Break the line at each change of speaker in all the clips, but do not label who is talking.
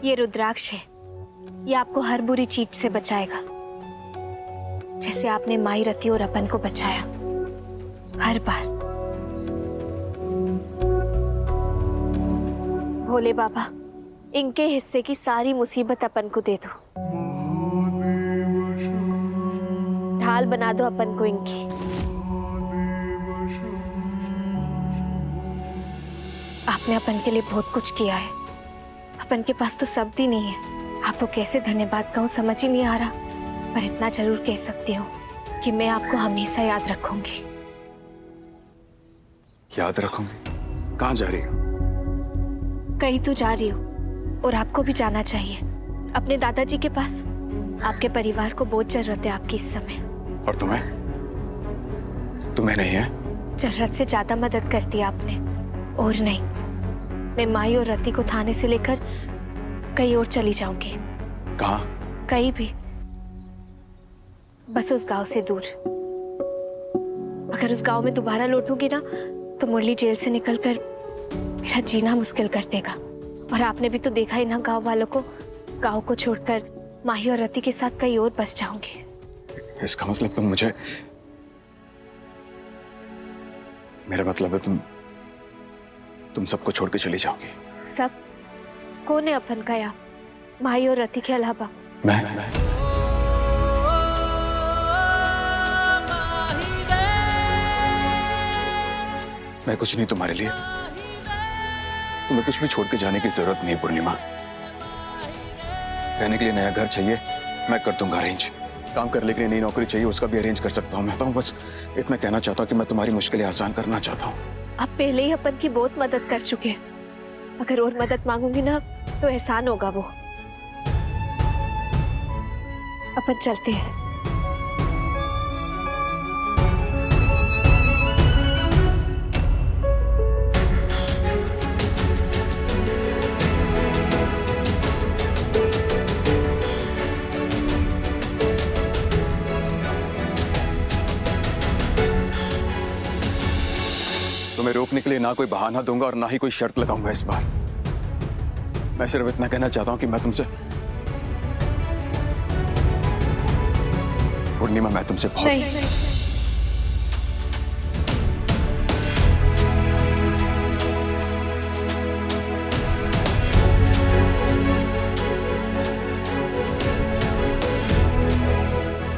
ये रुद्राक्ष है, ये आपको हर बुरी चीज से बचाएगा, जैसे आपने माई रति और अपन को बचाया हर बार। भोले बाबा, इनके हिस्से की सारी मुसीबत अपन को दे दो, ढाल बना दो अपन को इनकी। आपने अपन के लिए बहुत कुछ किया है, अपन के पास तो शब्द ही नहीं है, आपको कैसे धन्यवाद कहूँ समझ ही नहीं आ रहा, पर इतना जरूर कह सकती हूँ कि मैं आपको हमेशा याद रखूंगी।
याद रखूंगी? कहाँ जा रही हो?
कहीं तो जा रही हूँ, और आपको भी जाना चाहिए, अपने दादाजी के पास। आपके परिवार को बहुत जरूरत है आपकी इस समय।
और तुम्हें? तुम्हें नहीं है?
जरूरत से ज्यादा मदद कर दी आपने। और नहीं, मैं माई और रति को थाने से लेकर कहीं और चली जाऊंगी।
कहाँ?
कहीं भी, बस उस गांव से दूर। अगर उस गांव में दोबारा लौटूंगी ना, तो मुरली जेल से निकलकर मेरा जीना मुश्किल कर देगा। और आपने भी तो देखा ही ना गांव वालों को, गांव को छोड़कर माही और रति के साथ कहीं और बस जाऊंगी।
इसका मतलब तुम मुझे, मेरा मतलब है तुम सबको छोड़ के चली जाओगी?
सब? कौन है अपन का यहाँ, माही और रति के अलावा?
मैं कुछ नहीं तुम्हारे लिए। तुम्हें कुछ भी छोड़ के जाने की जरूरत नहीं है पूर्णिमा। रहने के लिए नया घर चाहिए, मैं कर दूंगा अरेंज। काम करने के लिए नई नौकरी चाहिए, उसका भी अरेंज कर सकता हूँ मैं। बस इतना कहना चाहता हूँ कि मैं तुम्हारी मुश्किलें आसान करना चाहता हूँ।
आप पहले ही अपन की बहुत मदद कर चुके हैं, अगर और मदद मांगूंगी ना तो एहसान होगा वो। अपन चलते हैं।
तुम्हें रोकने के लिए ना कोई बहाना दूंगा और ना ही कोई शर्त लगाऊंगा इस बार। मैं सिर्फ इतना कहना चाहता हूं कि मैं तुमसे, पूर्णिमा, मैं तुमसे बहुत
नहीं।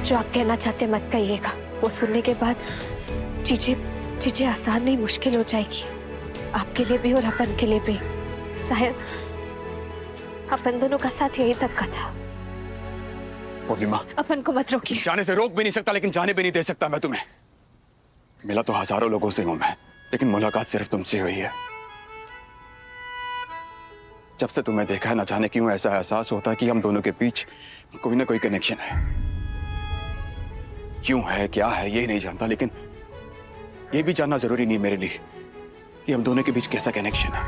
जो आप कहना चाहते मत कहिएगा, वो सुनने के बाद चीजें आसान नहीं, मुश्किल हो जाएगी आपके लिए भी और अपन के लिए भी। शायद अपन दोनों का साथ यही तक का था।
पूर्णिमा,
अपन को मत रोकिए।
जाने से रोक भी नहीं सकता, लेकिन जाने भी नहीं दे सकता मैं तुम्हें। मिला तो हजारों लोगों से हूं मैं, लेकिन मुलाकात सिर्फ तुमसे हुई है। जब से तुम्हें देखा है, न जाने क्यों ऐसा एहसास होता है कि हम दोनों के बीच कोई ना कोई कनेक्शन है। क्यों है, क्या है, ये नहीं जानता, लेकिन ये भी जानना जरूरी नहीं मेरे लिए कि हम दोनों के बीच कैसा कनेक्शन है।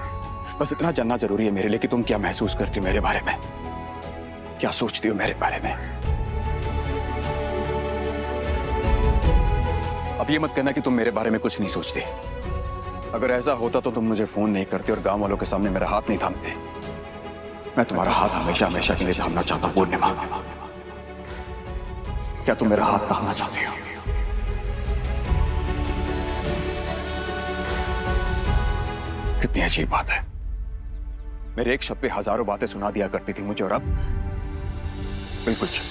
बस इतना जानना जरूरी है मेरे लिए कि तुम क्या महसूस करती हो मेरे बारे में, क्या सोचती हो मेरे बारे में। अब ये मत कहना कि तुम मेरे बारे में कुछ नहीं सोचती। अगर ऐसा होता तो तुम मुझे फोन नहीं करते और गांव वालों के सामने मेरा हाथ नहीं थामते। मैं तुम्हारा हाथ हमेशा हमेशा के लिए थामना चाहता हूं पूर्णिमा। क्या तुम मेरा हाथ थामना चाहती हो? कितनी अजीब बात है, मेरे एक शब्द पे हजारों बातें सुना दिया करती थी मुझे, और अब बिल्कुल चुप।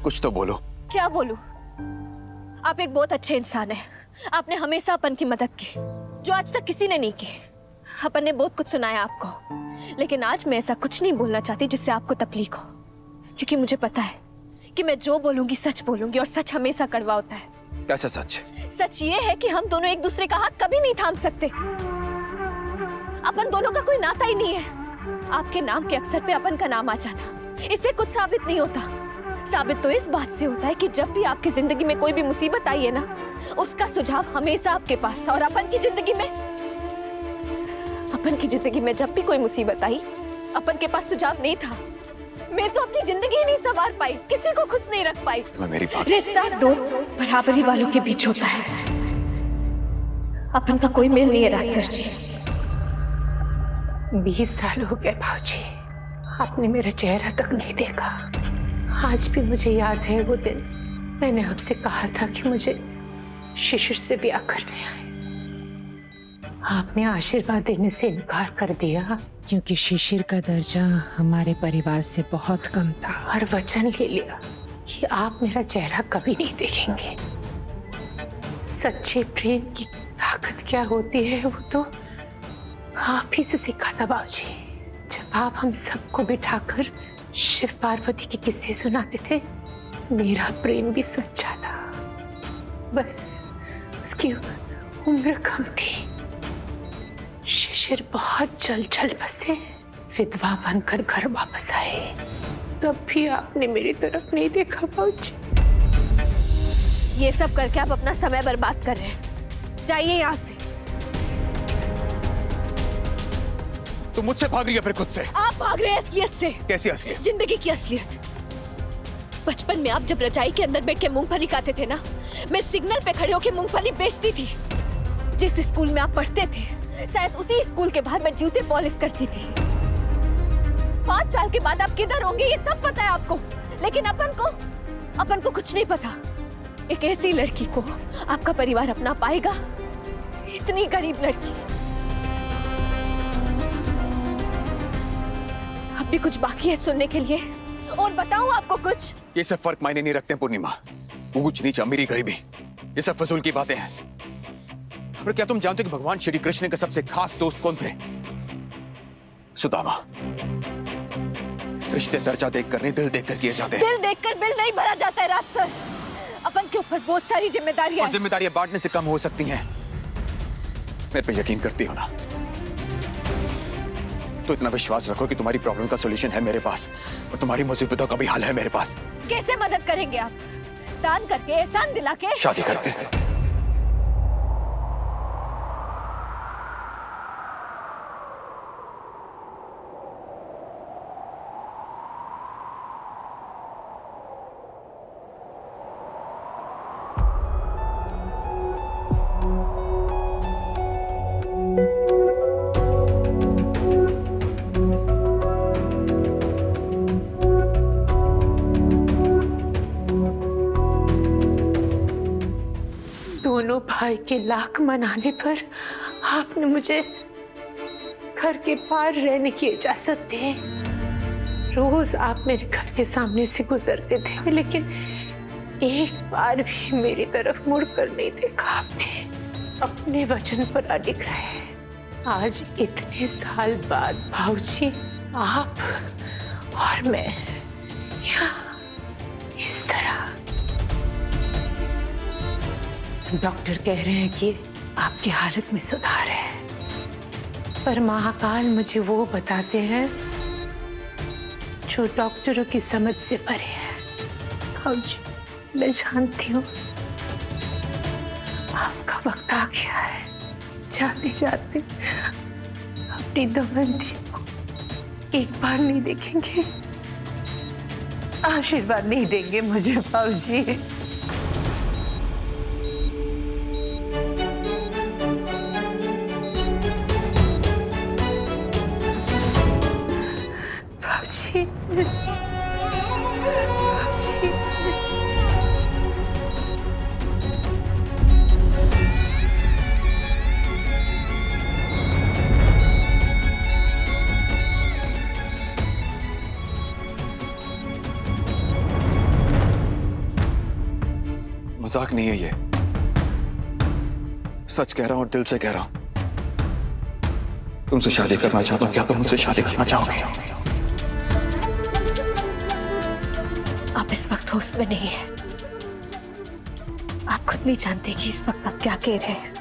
कुछ तो बोलो।
क्या बोलूं? आप एक बहुत अच्छे इंसान हैं। आपने हमेशा अपन की मदद की, जो आज तक किसी ने नहीं की। अपन ने बहुत कुछ सुनाया आपको, लेकिन आज मैं ऐसा कुछ नहीं बोलना चाहती जिससे आपको तकलीफ हो, क्योंकि मुझे पता है कि मैं जो बोलूंगी सच बोलूंगी, और सच हमेशा कड़वा होता है।
कैसा सच?
सच ये है कि हम दोनों एक दूसरे का हाथ कभी नहीं थाम सकते। अपन दोनों का कोई नाता ही नहीं है। आपके नाम के अक्षर पे अपन का नाम आ जाना, इससे कुछ साबित नहीं होता। साबित तो इस बात से होता है कि जब भी आपकी जिंदगी में कोई भी मुसीबत आई है ना, उसका सुझाव हमेशा आपके पास था। और अपन की जिंदगी में जब भी कोई मुसीबत आई, अपन के पास सुझाव नहीं था। मैं तो अपनी जिंदगी ही नहीं संवार पाई, किसी को खुश नहीं रख पाई।
मेरी बात,
रिश्ता दो बराबरी वालों के बीच होता है। अपन का कोई मेल नहीं है राजसर जी।
20 साल हो गए भाऊजी, आपने मेरा चेहरा तक नहीं देखा। आज भी मुझे याद है वो दिन, मैंने आपसे कहा था कि मुझे शिशिर से ब्याह करने आए। आपने आशीर्वाद देने से इनकार कर दिया
क्योंकि शिशिर का दर्जा हमारे परिवार से बहुत कम था।
और वचन ले लिया कि आप मेरा चेहरा कभी नहीं देखेंगे। सच्चे प्रेम की ताकत क्या होती है वो तो आप ही से सीखा था बाबूजी। जब आप हम सबको बिठाकर शिव पार्वती के किस्से सुनाते थे, मेरा प्रेम भी सच्चा था, बस उसकी उम्र कम थी। शिशिर बहुत जल बसे, विधवा बनकर घर वापस आए, तब भी आपने मेरी तरफ नहीं देखा बाबूजी।
ये सब करके आप अपना समय बर्बाद कर रहे हैं। जाइए यहाँ से।
तुम मुझसे भाग रही है फिर खुद से?
आप भाग रहे हैं असलियत से।
कैसी असलियत?
जिंदगी की असलियत। बचपन में आप जब रजाई के अंदर बैठ के मूंगफली खाते थे ना, मैं सिग्नल पे खड़े होकर मूंगफली बेचती थी। जिस स्कूल में आप पढ़ते थे, शायद उसी स्कूल के बाहर मैं जूते पॉलिश करती थी। 5 साल के बाद आप किधर होंगे ये सब पता है आपको, लेकिन अपन को कुछ नहीं पता। एक ऐसी लड़की को आपका परिवार अपना पाएगा? इतनी गरीब लड़की। अब भी कुछ बाकी है सुनने के लिए? और बताऊं आपको कुछ?
ये सब फर्क मायने नहीं रखते पूर्णिमा। ऊंच नीच, अमीरी गरीबी, ये सब फजूल की बातें हैं। और क्या तुम जानते हो कि भगवान श्री कृष्ण के सबसे खास दोस्त कौन थे? सुदामा। रिश्ते दर्जा देखकर नहीं, दिल देखकर किए जाते हैं।
दिल देखकर बिल नहीं भरा जाता है राज सर। अपन के ऊपर बहुत सारी जिम्मेदारियां हैं।
जिम्मेदारियां बांटने से कम हो सकती हैं। मेरे पे यकीन करती हो ना? तो इतना विश्वास रखो कि तुम्हारी प्रॉब्लम का सॉल्यूशन है मेरे पास, और तुम्हारी मुसीबतों का भी हल है मेरे पास।
कैसे मदद करेंगे आप? दान करके, एहसान दिला के?
शादी करके।
दोनों भाई के लाख मनाने पर आपने मुझे घर के पार रहने की इजाजत दी। रोज आप मेरे घर के सामने से गुजरते थे, लेकिन एक बार भी मेरी तरफ मुड़कर नहीं देखा आपने। अपने वचन पर अडिग रहे। आज इतने साल बाद भाऊजी, आप और मैं यहाँ इस तरह। डॉक्टर कह रहे हैं कि आपकी हालत में सुधार है, पर महाकाल मुझे वो बताते हैं जो डॉक्टरों की समझ से परे है। भाऊजी, मैं जानती हूँ आपका वक्त आ गया है। जाते जाते अपनी दमयंती को एक बार नहीं देखेंगे? आशीर्वाद नहीं देंगे मुझे भाऊजी?
मजाक नहीं है ये, सच कह रहा हूं और दिल से कह रहा हूं। तुमसे शादी करना चाहता हूं। क्या तुम मुझसे शादी करना चाहोगे?
आप इस वक्त होश में नहीं है। आप खुद नहीं जानते कि इस वक्त आप क्या कह रहे हैं।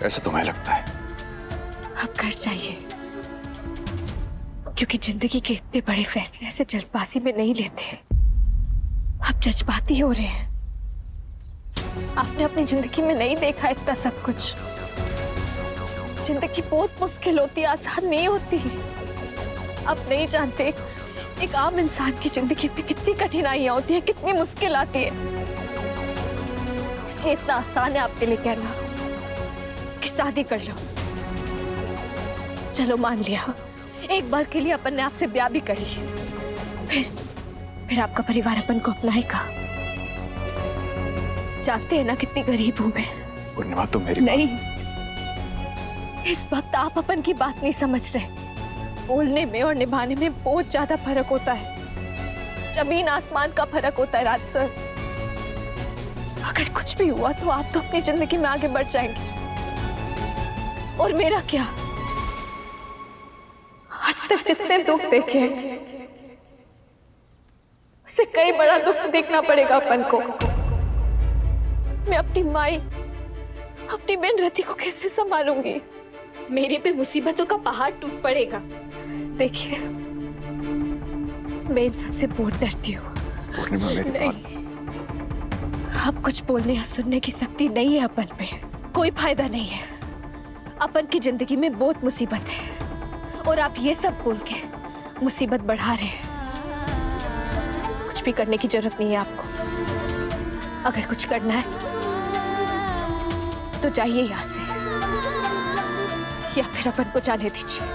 ऐसा तुम्हें लगता है?
आप घर जाइए, क्योंकि जिंदगी के इतने बड़े फैसले से जल्दबाजी में नहीं लेते। आप जज्बाती हो रहे हैं। आपने अपनी जिंदगी में नहीं देखा इतना सब कुछ। जिंदगी बहुत मुश्किल होती है, आसान नहीं होती। आप नहीं जानते एक आम इंसान की जिंदगी में कितनी कठिनाइयां होती है, कितनी मुश्किल आती है। इसलिए इतना आसान है आपके लिए कहना कि शादी कर लो। चलो मान लिया, एक बार के लिए अपन ने आपसे ब्याह भी कर ली, फिर आपका परिवार अपन को अपनाएगा। जानते हैं ना कितनी गरीब हूं मैं।
पूर्णिमा तुम मेरी
नहीं, इस वक्त आप अपन की बात नहीं समझ रहे। बोलने में और निभाने में बहुत ज्यादा फर्क होता है, जमीन आसमान का फर्क होता है राज सर। अगर कुछ भी हुआ तो आप तो अपनी जिंदगी में आगे बढ़ जाएंगे, और मेरा क्या? आज तक जितने दुख देखे हैं, उससे कई बड़ा दुख देखना पड़ेगा अपन को। मैं अपनी माई, अपनी बहन रति को कैसे संभालूंगी? मेरे पे मुसीबतों का पहाड़ टूट पड़ेगा। देखिए, मैं इन सबसे बहुत डरती हूँ।
पूर्णिमा मेरी बात।
नहीं, अब कुछ बोलने या सुनने की शक्ति नहीं है अपन पे। कोई फायदा नहीं है। अपन की जिंदगी में बहुत मुसीबत है, और आप ये सब बोल के मुसीबत बढ़ा रहे हैं। कुछ भी करने की जरूरत नहीं है आपको। अगर कुछ करना है तो जाइए यहाँ से, या फिर अपन को जाने दीजिए।